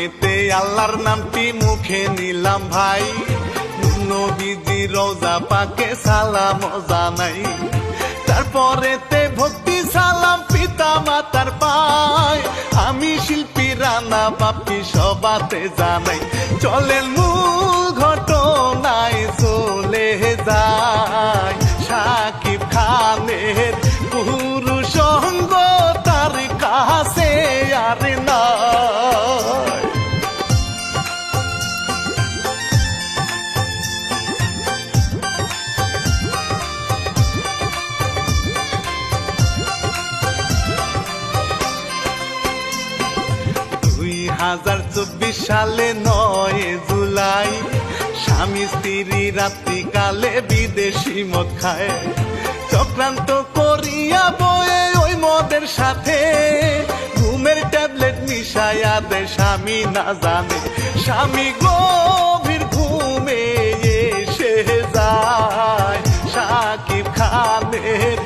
প্রথমেতে আল্লাহর নামটি মুখে নিলাম ভাই, নবীজি রওজা পাকে সালাম জানাই, তারপরেতে ভক্তি সালাম পিতা মাতার পায়, আমি শিল্পী রানা বাপি সবাতে জানাই, চলেন মূল ঘটনায় চলে যায়, শাকিব খানের পুরুষ সঙ্গ তার কাছে আর নাই। 2024 সালে 9 জুলাই স্বামী স্ত্রী রাত্রিকালে বিদেশি মদ খায়, চক্রান্ত করিয়া বয়ে ওই মদের সাথে ঘুমের ট্যাবলেট মিশাইয়া দেয়, স্বামী না জানে, স্বামী গভীর ঘুমে এসে যায়, শাকিব খানের